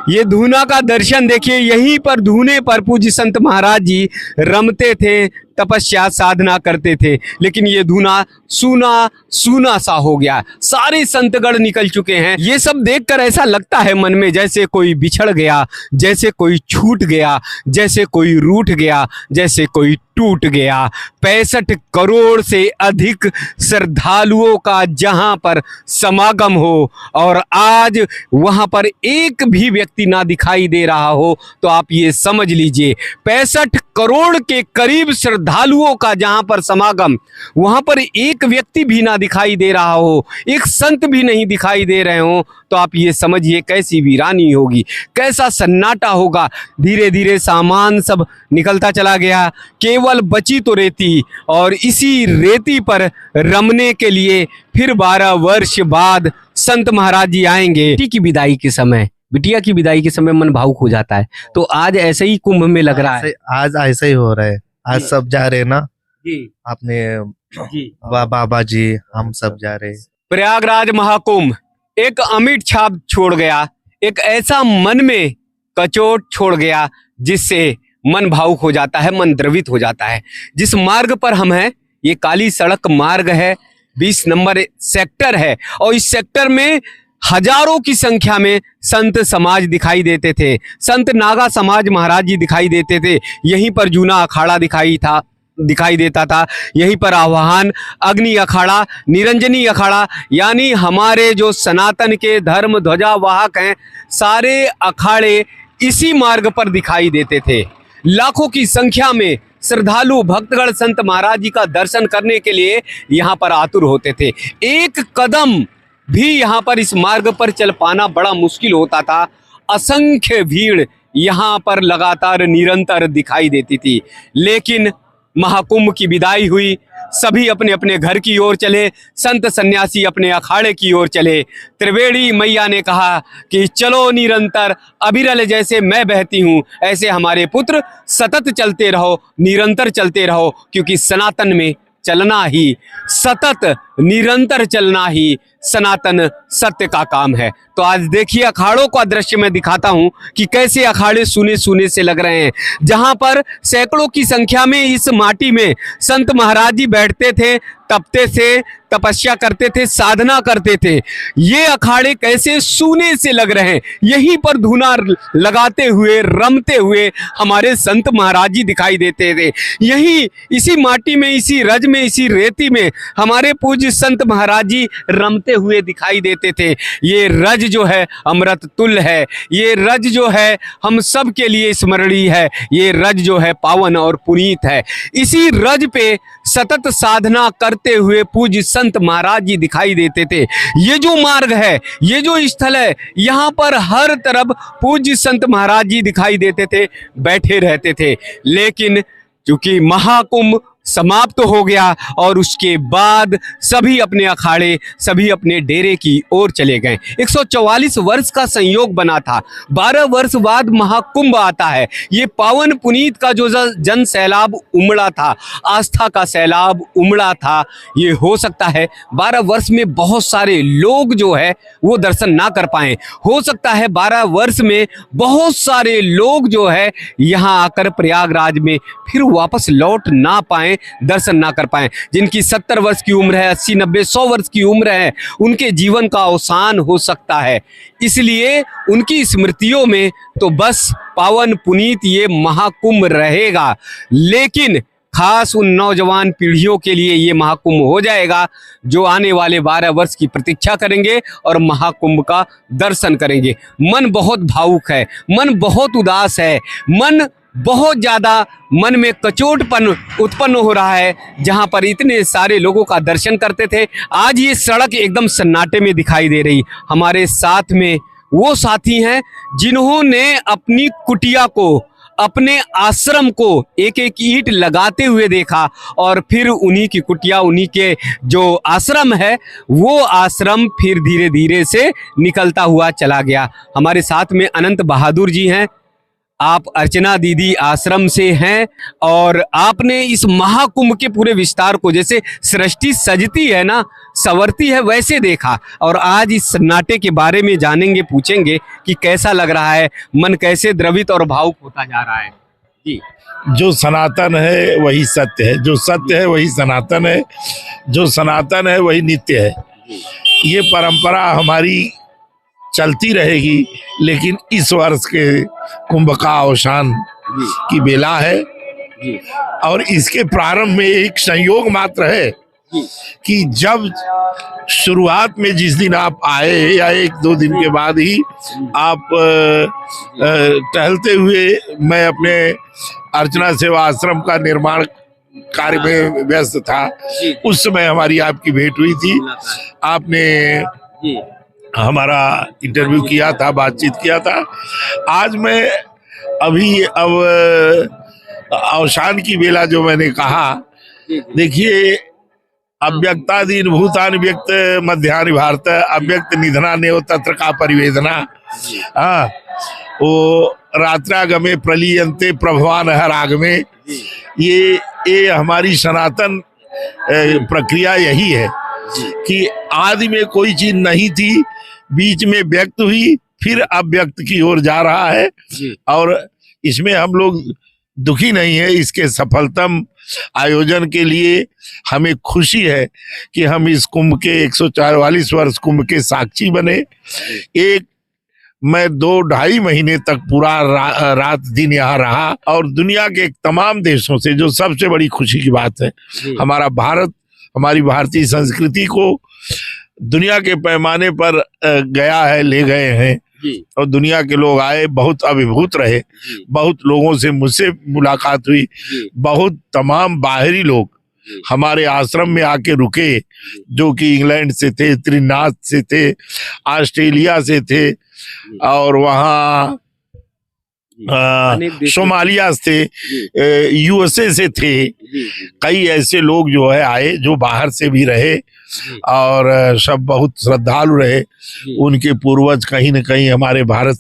ये धूना का दर्शन देखिए, यहीं पर धूने पर पूज्य संत महाराज जी रमते थे, तपस्या साधना करते थे। लेकिन ये धूना सूना सूना सा हो गया, सारे संतगण निकल चुके हैं। ये सब देखकर ऐसा लगता है मन में जैसे कोई बिछड़ गया, जैसे कोई छूट गया, जैसे कोई रूठ गया, जैसे कोई टूट गया। 65 करोड़ से अधिक श्रद्धालुओं का जहां पर समागम हो और आज वहां पर एक भी व्यक्ति ना दिखाई दे रहा हो, तो आप ये समझ लीजिए 65 करोड़ के करीब श्रद्धालुओं का जहां पर समागम, वहां पर एक व्यक्ति भी ना दिखाई दे रहा हो, एक संत भी नहीं दिखाई दे रहे हो, तो आप ये समझिए कैसी वीरानी होगी, कैसा सन्नाटा होगा। धीरे धीरे सामान सब निकलता चला गया, केवल बची तो रेती, और इसी रेती पर रमने के लिए फिर 12 वर्ष बाद संत महाराज जी आएंगे। बेटी की विदाई के समय, बिटिया की विदाई के समय मन भावुक हो जाता है। तो आज ऐसे ही कुंभ में लग रहा है, आज ऐसा ही हो रहा है। आज सब जा रहे हैं ना जी, अपने जी, बाबा जी, हम सब जा रहे हैं। प्रयागराज महाकुंभ एक अमिट छाप छोड़ गया, एक ऐसा मन में कचोट छोड़ गया जिससे मन भावुक हो जाता है, मन द्रवित हो जाता है। जिस मार्ग पर हम हैं, ये काली सड़क मार्ग है, 20 नंबर सेक्टर है, और इस सेक्टर में हजारों की संख्या में संत समाज दिखाई देते थे। संत नागा समाज महाराज जी दिखाई देते थे। यहीं पर जूना अखाड़ा दिखाई देता था। यहीं पर आवाहन, अग्नि अखाड़ा, निरंजनी अखाड़ा, यानी हमारे जो सनातन के धर्म ध्वजा वाहक हैं, सारे अखाड़े इसी मार्ग पर दिखाई देते थे। लाखों की संख्या में श्रद्धालु भक्तगण संत महाराज जी का दर्शन करने के लिए यहाँ पर आतुर होते थे। एक कदम भी यहाँ पर इस मार्ग पर चल पाना बड़ा मुश्किल होता था। असंख्य भीड़ यहाँ पर लगातार निरंतर दिखाई देती थी। लेकिन महाकुंभ की विदाई हुई, सभी अपने अपने घर की ओर चले, संत सन्यासी अपने अखाड़े की ओर चले। त्रिवेणी मैया ने कहा कि चलो निरंतर, अविरल जैसे मैं बहती हूँ ऐसे हमारे पुत्र सतत चलते रहो, निरंतर चलते रहो, क्योंकि सनातन में चलना ही, सतत निरंतर चलना ही सनातन सत्य का काम है। तो आज देखिए अखाड़ों का दृश्य मैं दिखाता हूं कि कैसे अखाड़े सुने सुने से लग रहे हैं, जहां पर सैकड़ों की संख्या में इस माटी में संत महाराज जी बैठते थे, तपते थे, तपस्या करते थे, साधना करते थे। ये अखाड़े कैसे सूने से लग रहे हैं। यहीं पर धूना लगाते हुए, रमते हुए हमारे संत महाराज जी दिखाई देते थे। यहीं इसी माटी में, इसी रज में, इसी रेती में हमारे पूज्य संत महाराज जी रमते हुए दिखाई देते थे। ये रज जो है अमृत तुल्य है, ये रज जो है हम सब के लिए स्मरणीय है, ये रज जो है पावन और पुनीत है। इसी रज पे सतत साधना करते हुए पूज्य संत महाराज जी दिखाई देते थे। ये जो मार्ग है, ये जो स्थल है, यहाँ पर हर तरफ पूज्य संत महाराज जी दिखाई देते थे, बैठे रहते थे। लेकिन चूंकि महाकुंभ समाप्त हो गया और उसके बाद सभी अपने अखाड़े, सभी अपने डेरे की ओर चले गए। 144 वर्ष का संयोग बना था, 12 वर्ष बाद महाकुंभ आता है। ये पावन पुनीत का जो जन सैलाब उमड़ा था, आस्था का सैलाब उमड़ा था, ये हो सकता है 12 वर्ष में बहुत सारे लोग जो है वो दर्शन ना कर पाए। हो सकता है 12 वर्ष में बहुत सारे लोग जो है यहाँ आकर प्रयागराज में फिर वापस लौट ना पाए, दर्शन ना कर पाए। जिनकी 70 वर्ष की उम्र है, 80, 90, 100 वर्ष की उम्र है, उनके जीवन का अवसान हो सकता है। इसलिए उनकी स्मृतियों में तो बस पावन पुनीत ये महाकुंभ रहेगा। लेकिन खास उन नौजवान पीढ़ियों के लिए ये महाकुंभ हो जाएगा जो आने वाले 12 वर्ष की प्रतीक्षा करेंगे और महाकुंभ का दर्शन करेंगे। मन बहुत भावुक है, मन बहुत उदास है, मन बहुत ज़्यादा, मन में कचोटपन उत्पन्न हो रहा है। जहां पर इतने सारे लोगों का दर्शन करते थे, आज ये सड़क एकदम सन्नाटे में दिखाई दे रही। हमारे साथ में वो साथी हैं जिन्होंने अपनी कुटिया को, अपने आश्रम को एक एक ईंट लगाते हुए देखा और फिर उन्हीं की कुटिया, उन्हीं के जो आश्रम है, वो आश्रम फिर धीरे धीरे से निकलता हुआ चला गया। हमारे साथ में अनंत बहादुर जी हैं। आप अर्चना दीदी आश्रम से हैं और आपने इस महाकुंभ के पूरे विस्तार को, जैसे सृष्टि सजती है ना, संवरती है, वैसे देखा। और आज इस सन्नाटे के बारे में जानेंगे, पूछेंगे कि कैसा लग रहा है, मन कैसे द्रवित और भावुक होता जा रहा है। जी, जो सनातन है वही सत्य है, जो सत्य है वही सनातन है, जो सनातन है वही नित्य है। ये परंपरा हमारी चलती रहेगी, लेकिन इस वर्ष के कुंभ का अवसान की बेला है जी, और इसके प्रारंभ में एक संयोग मात्र है कि जब शुरुआत में जिस दिन आप आए या एक दो दिन के बाद ही आप टहलते हुए, मैं अपने अर्चना सेवा आश्रम का निर्माण कार्य में व्यस्त था, उस समय हमारी आपकी भेंट हुई थी। आपने जी, हमारा इंटरव्यू किया था, बातचीत किया था। आज मैं अभी अब अवसान की बेला जो मैंने कहा, देखिए, अव्यक्तादीन भूतान व्यक्त मध्यानि भारत अव्यक्त निधना नेव तत्र का परिवेदना। हाँ, वो रात्रागमे प्रलीयन्ते प्रभवान हर आगमे, ये हमारी सनातन प्रक्रिया यही है कि आदि में कोई चीज नहीं थी, बीच में व्यक्त हुई, फिर अव्यक्त की ओर जा रहा है। और इसमें हम लोग दुखी नहीं है। इसके सफलतम आयोजन के लिए हमें खुशी है कि हम इस कुंभ के 144 वर्ष कुंभ के साक्षी बने। मैं 2-2.5 महीने तक पूरा रात दिन यहाँ रहा और दुनिया के तमाम देशों से, जो सबसे बड़ी खुशी की बात है, हमारा भारत, हमारी भारतीय संस्कृति को दुनिया के पैमाने पर गया है, ले गए हैं और दुनिया के लोग आए, बहुत अभिभूत रहे। बहुत लोगों से मुझसे मुलाकात हुई, बहुत तमाम बाहरी लोग हमारे आश्रम में आके रुके, जो कि इंग्लैंड से थे, त्रिनाद से थे, ऑस्ट्रेलिया से थे और वहाँ सोमालिया से, यूएसए से थे। कई ऐसे लोग जो है आए, जो बाहर से भी रहे और सब बहुत श्रद्धालु रहे। उनके पूर्वज कहीं न कहीं हमारे भारत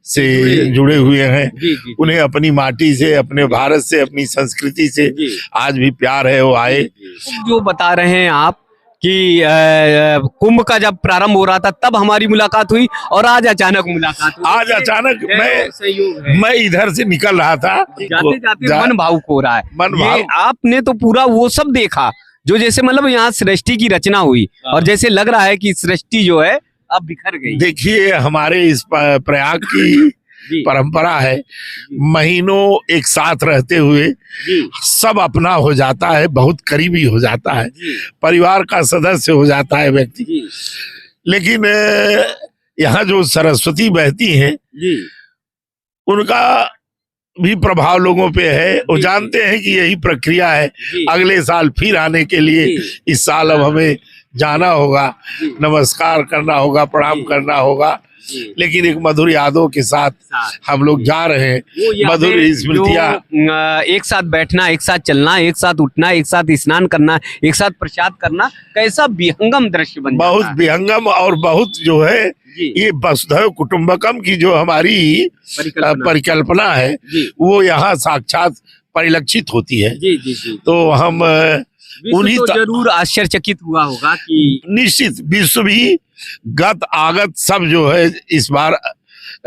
से जुड़े हुए हैं। उन्हें अपनी माटी से, अपने भारत से, अपनी संस्कृति से आज भी प्यार है, वो आए। जो बता रहे हैं आप कि कुंभ का जब प्रारंभ हो रहा था तब हमारी मुलाकात हुई और आज अचानक मुलाकात हुई। आज अचानक मैं इधर से निकल रहा था, जाते जाते मन भावुक हो रहा है। मन भावुक। आपने तो पूरा वो सब देखा जो जैसे मतलब यहाँ सृष्टि की रचना हुई और जैसे लग रहा है कि सृष्टि जो है अब बिखर गई। देखिए, हमारे इस प्रयाग की परंपरा है, महीनों एक साथ रहते हुए सब अपना हो जाता है, बहुत करीबी हो जाता है, परिवार का सदस्य हो जाता है व्यक्ति। लेकिन यहाँ जो सरस्वती बहती हैं, उनका भी प्रभाव लोगों पे है। वो जानते हैं कि यही प्रक्रिया है, अगले साल फिर आने के लिए। इस साल अब हमें जाना होगा, नमस्कार करना होगा, प्रणाम करना होगा, लेकिन एक मधुर यादों के साथ हम लोग जा रहे हैं। मधुर स्मृतियां, एक साथ बैठना, एक साथ चलना, एक साथ उठना, एक साथ स्नान करना, एक साथ प्रसाद करना, कैसा विहंगम दृश्य बन जाता है। बहुत विहंगम और बहुत जो है, ये वसुधैव कुटुंबकम की जो हमारी परिकल्पना है, वो यहाँ साक्षात परिलक्षित होती है। तो हम उन्हीं तो जरूर आश्चर्यचकित हुआ होगा कि निश्चित विश्व भी गत आगत सब जो है इस बार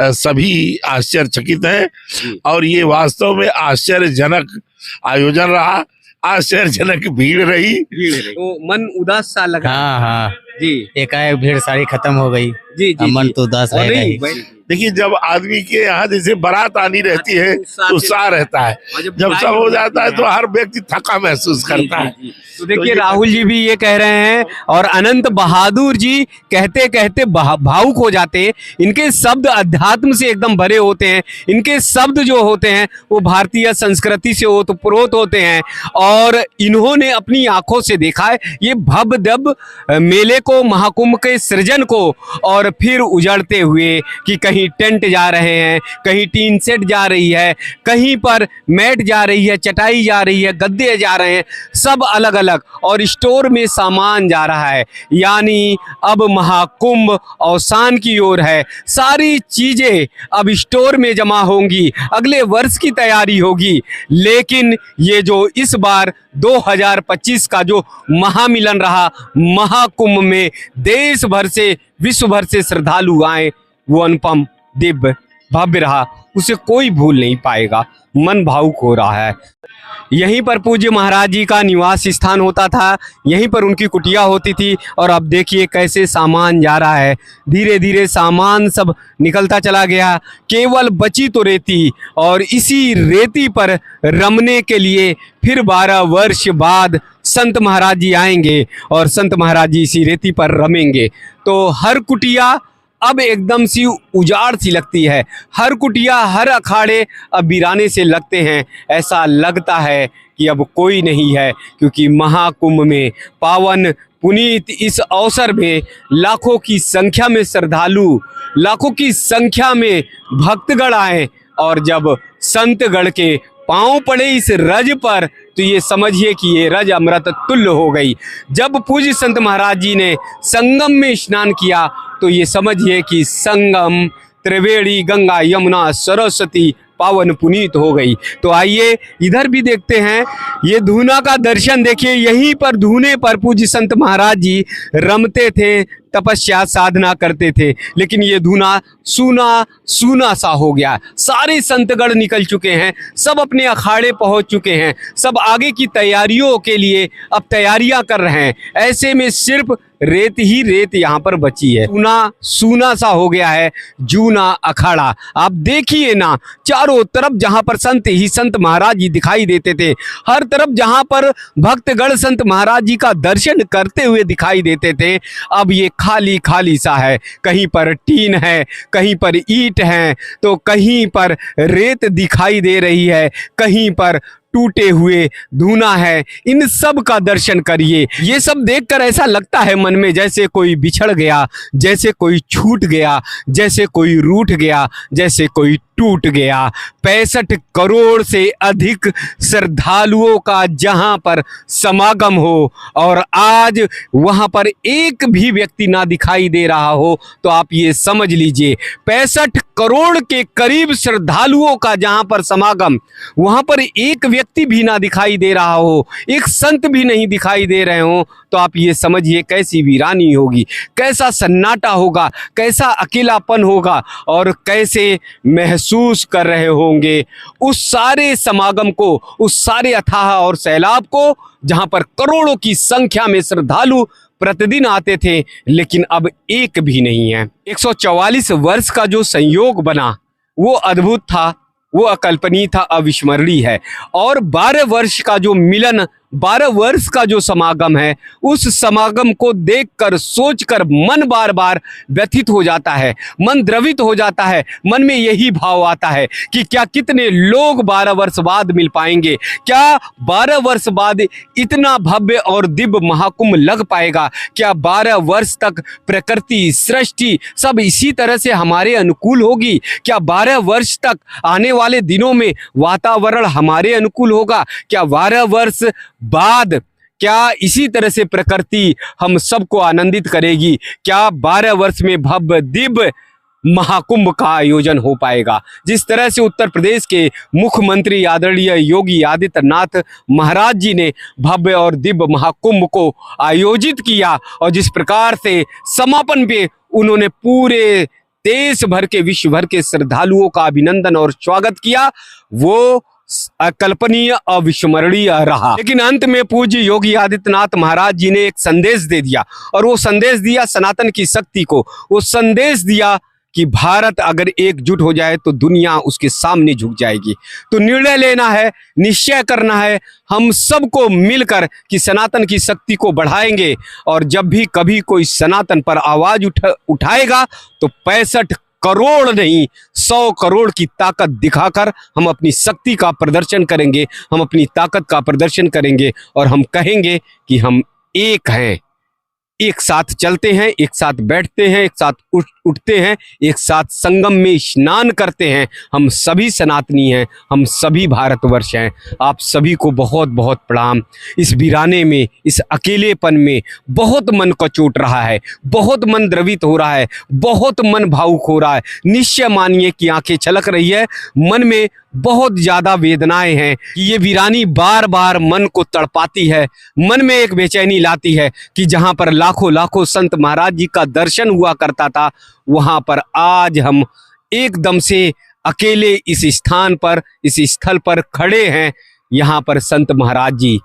सभी आश्चर्यचकित हैं और ये वास्तव में आश्चर्यजनक आयोजन रहा, आश्चर्यजनक भीड़ रही। तो मन उदास सा लगा। हाँ जी, एकाएक भीड़ सारी खत्म हो गई। जी, मन तो उदास रहेगा ही। देखिए, जब आदमी के यहाँ जैसे बारात आनी रहती है, उत्साह रहता है, जब सब हो जाता है तो हर व्यक्ति थका महसूस करता है। तो देखिए, राहुल जी भी ये कह रहे हैं और अनंत बहादुर जी कहते कहते भावुक हो जाते हैं। इनके शब्द अध्यात्म से एकदम भरे होते हैं। इनके शब्द जो होते हैं वो भारतीय संस्कृति से ओतप्रोत होते हैं और इन्होंने अपनी आंखों से देखा है ये भव्य मेले को, महाकुंभ के सृजन को और फिर उजड़ते हुए कि कहीं टेंट जा रहे हैं, कहीं टीन सेट जा रही है, कहीं पर मैट जा रही है, चटाई जा रही है, गद्दे जा रहे हैं, सब अलग अलग, और स्टोर में सामान जा रहा है। यानी अब महाकुंभ अवसान की ओर है। सारी चीजें अब स्टोर में जमा होंगी, अगले वर्ष की तैयारी होगी। लेकिन ये जो इस बार 2025 का जो महामिलन रहा, महाकुंभ में देश भर से, विश्व भर से श्रद्धालु आए, वो अनुपम, दिव्य, भव्य रहा। उसे कोई भूल नहीं पाएगा। मन भावुक हो रहा है। यहीं पर पूज्य महाराज जी का निवास स्थान होता था, यहीं पर उनकी कुटिया होती थी, और अब देखिए कैसे सामान जा रहा है। धीरे धीरे सामान सब निकलता चला गया, केवल बची तो रेती, और इसी रेती पर रमने के लिए फिर 12 वर्ष बाद संत महाराज जी आएंगे और संत महाराज जी इसी रेती पर रमेंगे। तो हर कुटिया अब एकदम सी उजाड़ सी लगती है, हर कुटिया, हर अखाड़े अब वीराने से लगते हैं। ऐसा लगता है कि अब कोई नहीं है, क्योंकि महाकुंभ में पावन पुनीत इस अवसर में लाखों की संख्या में श्रद्धालु, लाखों की संख्या में भक्तगण आए, और जब संतगण के पांव पड़े इस रज पर तो ये समझिए कि ये रज अमृत तुल्य हो गई। जब पूज्य संत महाराज जी ने संगम में स्नान किया तो ये समझिए कि संगम, त्रिवेणी, गंगा, यमुना, सरस्वती पावन पुनीत हो गई। तो आइए इधर भी देखते हैं, ये धूना का दर्शन देखिए। यहीं पर धूने पर पूज्य संत महाराज जी रमते थे, तपस्या साधना करते थे, लेकिन ये धूना सूना सूना सा हो गया। सारे संतगण निकल चुके हैं, सब अपने अखाड़े पहुंच चुके हैं, सब आगे की तैयारियों के लिए अब तैयारियां कर रहे हैं। ऐसे में सिर्फ रेत ही रेत यहाँ पर बची है। सूना सूना सा हो गया है जूना अखाड़ा। आप देखिए ना, चारों तरफ जहाँ पर संत ही संत महाराज जी दिखाई देते थे, हर तरफ जहाँ पर भक्तगण संत महाराज जी का दर्शन करते हुए दिखाई देते थे, अब ये खाली खाली सा है। कहीं पर टीन है, कहीं पर ईंट है, तो कहीं पर रेत दिखाई दे रही है, कहीं पर टूटे हुए धूना है। इन सब का दर्शन करिए। ये सब देखकर ऐसा लगता है मन में जैसे कोई बिछड़ गया, जैसे कोई छूट गया, जैसे कोई रूठ गया, जैसे कोई टूट गया। 65 करोड़ से अधिक श्रद्धालुओं का जहां पर समागम हो और आज वहां पर एक भी व्यक्ति ना दिखाई दे रहा हो, तो आप ये समझ लीजिए 65 करोड़ के करीब श्रद्धालुओं का जहां पर समागम, वहां पर एक व्यक्ति भी ना दिखाई दे रहा हो, एक संत भी नहीं दिखाई दे रहे हो, तो आप ये समझिए कैसी वीरानी होगी, कैसा सन्नाटा होगा, कैसा अकेलापन होगा, और कैसे महसूस कर रहे होंगे उस सारे समागम को, उस सारे अथाह और सैलाब को, जहां पर करोड़ों की संख्या में श्रद्धालु प्रतिदिन आते थे, लेकिन अब एक भी नहीं है। 144 वर्ष का जो संयोग बना वो अद्भुत था, वो अकल्पनीय था, अविस्मरणीय है। और 12 वर्ष का जो मिलन, 12 वर्ष का जो समागम है, उस समागम को देखकर, सोचकर मन बार बार व्यथित हो जाता है, मन द्रवित हो जाता है। मन में यही भाव आता है कि क्या कितने लोग 12 वर्ष बाद मिल पाएंगे, क्या 12 वर्ष बाद इतना भव्य और दिव्य महाकुंभ लग पाएगा, क्या 12 वर्ष तक प्रकृति, सृष्टि सब इसी तरह से हमारे अनुकूल होगी, क्या 12 वर्ष तक आने वाले दिनों में वातावरण हमारे अनुकूल होगा, क्या 12 वर्ष बाद क्या इसी तरह से प्रकृति हम सबको आनंदित करेगी, क्या 12 वर्ष में भव्य दिव्य महाकुंभ का आयोजन हो पाएगा। जिस तरह से उत्तर प्रदेश के मुख्यमंत्री आदरणीय योगी आदित्यनाथ महाराज जी ने भव्य और दिव्य महाकुंभ को आयोजित किया, और जिस प्रकार से समापन पे उन्होंने पूरे देश भर के, विश्व भर के श्रद्धालुओं का अभिनंदन और स्वागत किया, वो अकल्पनीय, अविस्मरणीय रहा। लेकिन अंत में पूज्य योगी आदित्यनाथ महाराज जी ने एक संदेश दे दिया, और वो संदेश दिया सनातन की शक्ति को। वो संदेश दिया कि भारत अगर एकजुट हो जाए तो दुनिया उसके सामने झुक जाएगी। तो निर्णय लेना है, निश्चय करना है हम सबको मिलकर कि सनातन की शक्ति को बढ़ाएंगे, और जब भी कभी कोई सनातन पर आवाज उठाएगा तो 65 करोड़ नहीं 100 करोड़ की ताकत दिखाकर हम अपनी शक्ति का प्रदर्शन करेंगे, हम अपनी ताकत का प्रदर्शन करेंगे, और हम कहेंगे कि हम एक हैं, एक साथ चलते हैं, एक साथ बैठते हैं, एक साथ उठते हैं, एक साथ संगम में स्नान करते हैं। हम सभी सनातनी हैं, हम सभी भारतवर्ष हैं। आप सभी को बहुत बहुत प्रणाम। इस वीराने में, इस अकेलेपन में बहुत मन कचोट रहा है, बहुत मन द्रवित हो रहा है, बहुत मन भावुक हो रहा है। निश्चय मानिए कि आंखें छलक रही है, मन में बहुत ज़्यादा वेदनाएं हैं कि ये वीरानी बार बार मन को तड़पाती है, मन में एक बेचैनी लाती है कि जहाँ पर लाखों लाखों संत महाराज जी का दर्शन हुआ करता था, वहाँ पर आज हम एकदम से अकेले इस स्थान पर, इस स्थल पर खड़े हैं। यहाँ पर संत महाराज जी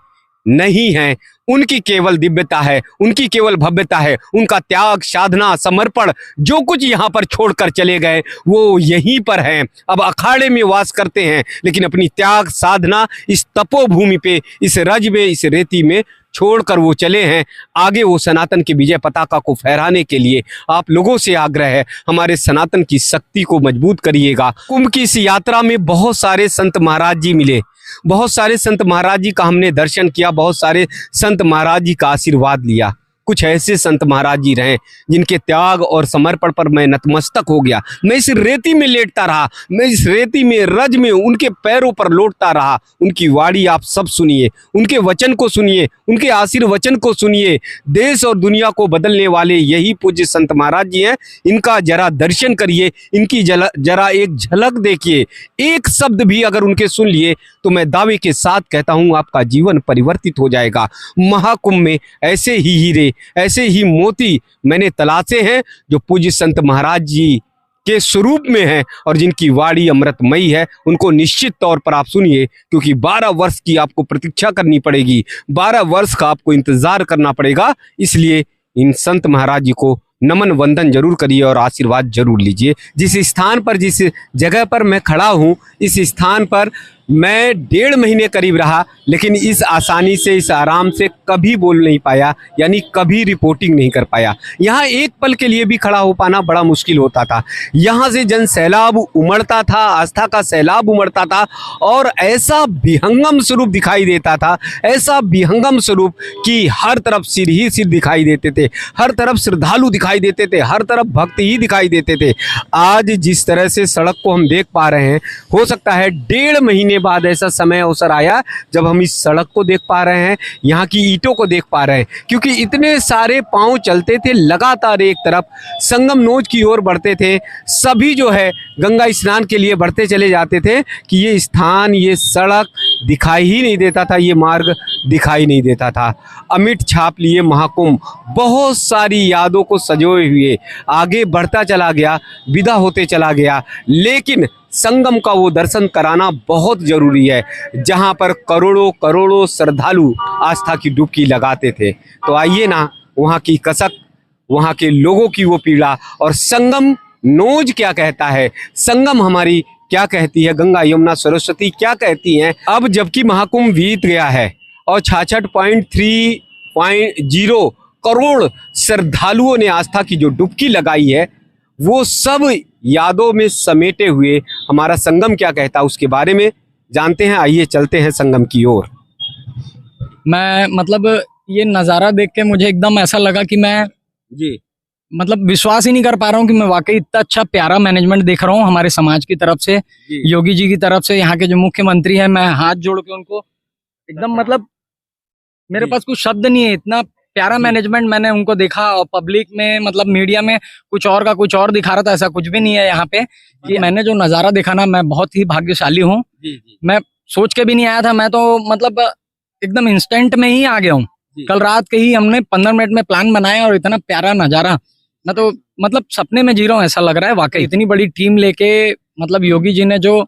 नहीं हैं, उनकी केवल दिव्यता है, उनकी केवल भव्यता है, उनका त्याग, साधना, समर्पण जो कुछ यहाँ पर छोड़कर चले गए वो यहीं पर हैं। अब अखाड़े में वास करते हैं, लेकिन अपनी त्याग साधना इस तपोभूमि पे, इस रज में, इस रेती में छोड़कर वो चले हैं आगे वो सनातन की विजय पताका को फहराने के लिए। आप लोगों से आग्रह है, हमारे सनातन की शक्ति को मजबूत करिएगा। कुंभ की इस यात्रा में बहुत सारे संत महाराज जी मिले, बहुत सारे संत महाराज जी का हमने दर्शन किया, बहुत सारे संत महाराज जी का आशीर्वाद लिया। कुछ ऐसे संत महाराज जी रहे जिनके त्याग और समर्पण पर मैं नतमस्तक हो गया। मैं इस रेती में लेटता रहा, मैं इस रेती में, रज में उनके पैरों पर लौटता रहा। उनकी वाणी आप सब सुनिए, उनके वचन को सुनिए, उनके आशीर्वचन को सुनिए। देश और दुनिया को बदलने वाले यही पूज्य संत महाराज जी हैं। इनका जरा दर्शन करिए, इनकी जरा एक झलक देखिए। एक शब्द भी अगर उनके सुन लिए तो मैं दावे के साथ कहता हूँ आपका जीवन परिवर्तित हो जाएगा। महाकुंभ में ऐसे ही हीरे, ऐसे ही मोती मैंने तलाशे हैं जो पूज्य संत महाराज जी के स्वरूप में हैं और जिनकी वाणी अमृतमयी है। उनको निश्चित तौर पर आप सुनिए, क्योंकि 12 वर्ष की आपको प्रतीक्षा करनी पड़ेगी, 12 वर्ष का आपको इंतजार करना पड़ेगा। इसलिए इन संत महाराज जी को नमन वंदन जरूर करिए और आशीर्वाद जरूर लीजिए। जिस स्थान पर, जिस जगह पर मैं खड़ा हूँ, इस स्थान पर मैं 1.5 महीने करीब रहा, लेकिन इस आसानी से, इस आराम से कभी बोल नहीं पाया, यानी कभी रिपोर्टिंग नहीं कर पाया। यहाँ एक पल के लिए भी खड़ा हो पाना बड़ा मुश्किल होता था। यहाँ से जन सैलाब उमड़ता था, आस्था का सैलाब उमड़ता था और ऐसा विहंगम स्वरूप दिखाई देता था, ऐसा विहंगम स्वरूप कि हर तरफ सिर ही सिर दिखाई देते थे, हर तरफ श्रद्धालु दिखाई देते थे, हर तरफ भक्त ही दिखाई देते थे। आज जिस तरह से सड़क को हम देख पा रहे हैं, हो सकता है 1.5 महीने बाद ऐसा समय अवसर आया जब हम इस सड़क को देख पा रहे हैं, यहाँ की ईंटों को देख पा रहे हैं, क्योंकि इतने सारे पांव चलते थे लगातार एक तरफ, संगम नोज की ओर बढ़ते थे। सभी जो है गंगा स्नान के लिए बढ़ते चले जाते थे कि ये स्थान, ये सड़क दिखाई ही नहीं देता था, ये मार्ग दिखाई नहीं देता था। अमिट छाप लिए महाकुंभ बहुत सारी यादों को सजोए हुए आगे बढ़ता चला गया, विदा होते चला गया। लेकिन संगम का वो दर्शन कराना बहुत जरूरी है, जहाँ पर करोड़ों करोड़ों श्रद्धालु आस्था की डुबकी लगाते थे। तो आइए ना, वहाँ की कसक, वहाँ के लोगों की वो पीड़ा और संगम नोज क्या कहता है, संगम हमारी क्या कहती है, गंगा यमुना सरस्वती क्या कहती हैं। अब जबकि महाकुंभ बीत गया है और 66.3 करोड़ श्रद्धालुओं ने आस्था की जो डुबकी लगाई है, वो सब यादों में समेटे हुए हमारा संगम क्या कहता है उसके बारे में जानते हैं। आइए चलते हैं संगम की ओर। मैं मतलब ये नज़ारा देख के मुझे एकदम ऐसा लगा कि मैं जी मतलब विश्वास ही नहीं कर पा रहा हूँ कि मैं वाकई इतना अच्छा प्यारा मैनेजमेंट देख रहा हूँ हमारे समाज की तरफ से, योगी जी की तरफ से, यहाँ के जो मुख्यमंत्री हैं। मैं हाथ जोड़ के उनको एकदम मतलब मेरे पास कुछ शब्द नहीं है, इतना प्यारा मैनेजमेंट मैंने उनको देखा। और पब्लिक में मतलब मीडिया में कुछ और का कुछ और दिखा रहा था, ऐसा कुछ भी नहीं है यहाँ पे। कि मैंने जो नज़ारा देखा ना, मैं बहुत ही भाग्यशाली हूँ। मैं सोच के भी नहीं आया था, मैं तो मतलब एकदम इंस्टेंट में ही आ गया हूँ। कल रात के ही हमने 15 मिनट में प्लान बनाया और इतना प्यारा नज़ारा, मैं तो मतलब सपने में जी रहा हूँ ऐसा लग रहा है। वाकई इतनी बड़ी टीम लेके मतलब योगी जी ने जो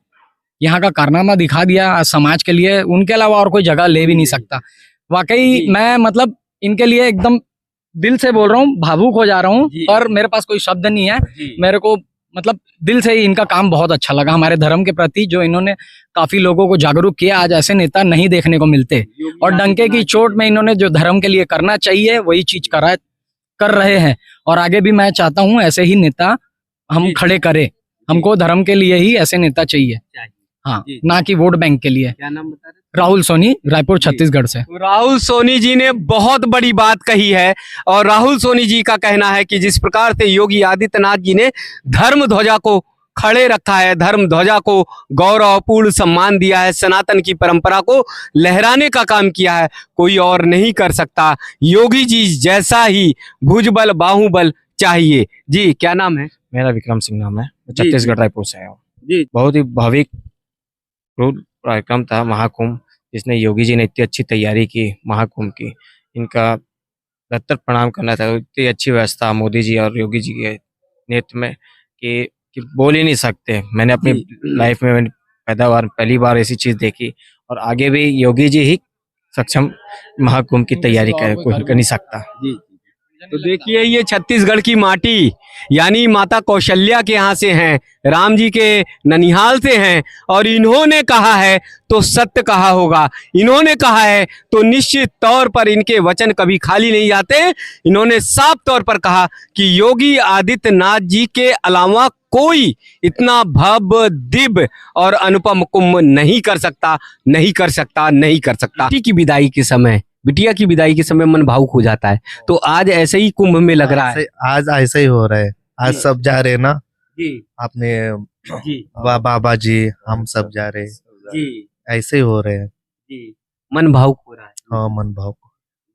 यहाँ का कारनामा दिखा दिया समाज के लिए, उनके अलावा और कोई जगह ले भी नहीं सकता। वाकई मैं मतलब इनके लिए एकदम दिल से बोल रहा हूँ, भावुक हो जा रहा हूँ और मेरे पास कोई शब्द नहीं है। मेरे को मतलब दिल से ही इनका काम बहुत अच्छा लगा, हमारे धर्म के प्रति जो इन्होंने काफी लोगों को जागरूक किया। आज ऐसे नेता नहीं देखने को मिलते और डंके की चोट में इन्होंने जो धर्म के लिए करना चाहिए वही चीज कर रहे हैं। और आगे भी मैं चाहता हूँ ऐसे ही नेता हम खड़े करें, हमको धर्म के लिए ही ऐसे नेता चाहिए। हाँ, जी। ना कि वोट बैंक के लिए। क्या नाम बता रहे राहुल सोनी, रायपुर जी। छत्तीसगढ़ से। तो राहुल सोनी जी ने बहुत बड़ी बात कही है और राहुल सोनी जी का कहना है कि जिस प्रकार से योगी आदित्यनाथ जी ने धर्म ध्वजा को खड़े रखा है, धर्म ध्वजा को गौरवपूर्ण सम्मान दिया है, सनातन की परंपरा को लहराने का काम किया है, कोई और नहीं कर सकता। योगी जी जैसा ही भुजबल बाहुबल चाहिए। जी, क्या नाम है? मेरा विक्रम सिंह नाम है, मैं जी, छत्तीसगढ़ रायपुर से आया हूँ। जी। बहुत ही भाविक क्रूर कार्यक्रम था महाकुंभ, जिसने योगी जी ने इतनी अच्छी तैयारी की महाकुंभ की। इनका लत्तर प्रणाम करना था। इतनी अच्छी व्यवस्था मोदी जी और योगी जी के नेतृत्व में कि बोल ही नहीं सकते। मैंने अपनी जी। लाइफ में मैंने पहली बार ऐसी चीज देखी, और आगे भी योगी जी ही सक्षम महाकुंभ की तैयारी करे, कोई कर नहीं सकता। जी। तो देखिए ये छत्तीसगढ़ की माटी यानी माता कौशल्या के यहाँ से हैं, राम जी के ननिहाल से हैं और इन्होंने कहा है तो सत्य कहा होगा, इन्होंने कहा है तो निश्चित तौर पर इनके वचन कभी खाली नहीं जाते। इन्होंने साफ तौर पर कहा कि योगी आदित्यनाथ जी के अलावा कोई इतना भव्य दिव्य और अनुपम कुंभ नहीं कर सकता, नहीं कर सकता, नहीं कर सकता। बेटी की विदाई के समय, बिटिया की विदाई के समय मन भावुक हो जाता है, तो आज ऐसे ही कुंभ में लग रहा है। आज ऐसा ही हो रहा है। आज जी। सब जा रहे हैं ना, जी अपने जी बाबा जी, हम सब जा रहे हैं। जी ऐसे ही हो रहे हैं। जी, मन भावुक हो रहा है। हाँ, मन भाव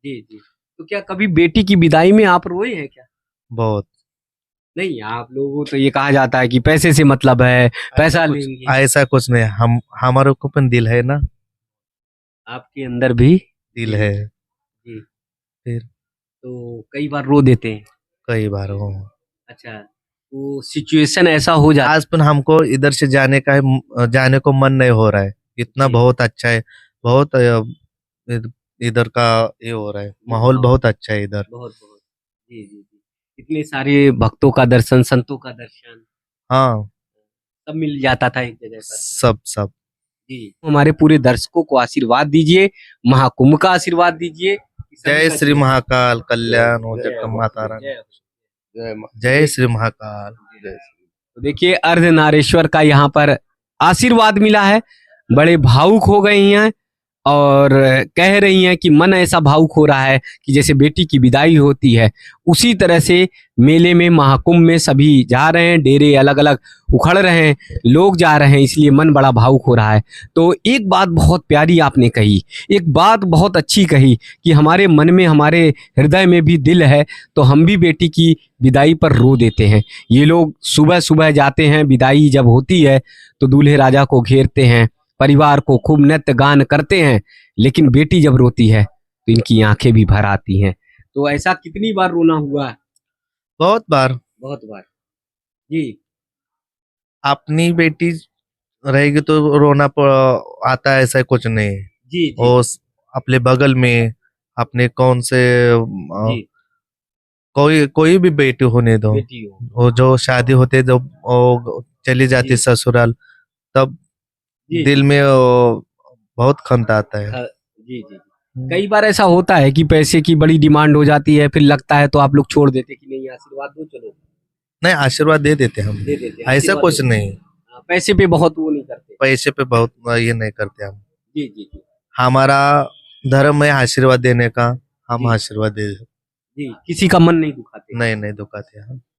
जी जी। तो क्या कभी बेटी की विदाई में आप रोए हैं क्या? बहुत। नहीं, आप लोगों को तो ये कहा जाता है कि पैसे से मतलब है, पैसा लेंगे। ऐसा कुछ नहीं, हम हमारे को अपन दिल है ना, आपके अंदर भी दिल है। जी। फिर तो कई बार रो देते हैं। कई बार हो। अच्छा, तो सिचुएशन ऐसा हो जाता आज पर हमको इधर से जाने का जाने को मन नहीं हो रहा है। इतना जी। बहुत अच्छा है, बहुत इधर का ये हो रहा है, माहौल बहुत अच्छा है इधर। बहुत बहुत। जी जी जी, इतने सारे भक्तों का दर्शन, संतों का दर्शन हाँ, सब मिल जाता था एक जगह पर। सब सब। जी, हमारे पूरे दर्शकों को आशीर्वाद दीजिए, महाकुंभ का आशीर्वाद दीजिए। जय श्री महाकाल, कल्याण हो जगत माता रानी। जय श्री महाकाल। तो देखिए अर्धनारेश्वर का यहाँ पर आशीर्वाद मिला है, बड़े भावुक हो गई हैं और कह रही हैं कि मन ऐसा भावुक हो रहा है कि जैसे बेटी की विदाई होती है, उसी तरह से मेले में महाकुंभ में सभी जा रहे हैं, डेरे अलग अलग उखड़ रहे हैं, लोग जा रहे हैं, इसलिए मन बड़ा भावुक हो रहा है। तो एक बात बहुत प्यारी आपने कही, एक बात बहुत अच्छी कही कि हमारे मन में, हमारे हृदय में भी दिल है, तो हम भी बेटी की विदाई पर रो देते हैं। ये लोग सुबह सुबह जाते हैं, विदाई जब होती है तो दूल्हे राजा को घेरते हैं, परिवार को खूब नृत्य गान करते हैं, लेकिन बेटी जब रोती है तो इनकी आंखें भी भर आती हैं। तो ऐसा कितनी बार रोना हुआ है? बहुत बार। बहुत बार। जी अपनी बेटी रहेगी तो रोना आता है, ऐसा कुछ नहीं। जी जी और अपने बगल में अपने कौन से जी, कोई कोई भी बेटी होने दो, बेटी हो। वो जो शादी होते जब वो चली जाती जी। ससुराल, तब जी दिल में वो बहुत खंत आता है। जी जी। कई बार ऐसा होता है कि पैसे की बड़ी डिमांड हो जाती है, फिर लगता है तो आप लोग छोड़ देते कि नहीं आशीर्वाद दो, चलो नहीं, आशीर्वाद दे देते हम। दे देते हैं, ऐसा आशीर्वाद कुछ दे देते नहीं, हैं। हाँ, पैसे पे बहुत वो नहीं करते। पैसे पे बहुत ये नहीं करते हम। जी जी जी हमारा धर्म है आशीर्वाद देने का, हम जी। आशीर्वाद दे। जी, किसी का मन नहीं दुखाते। नहीं नहीं दुखाते हम।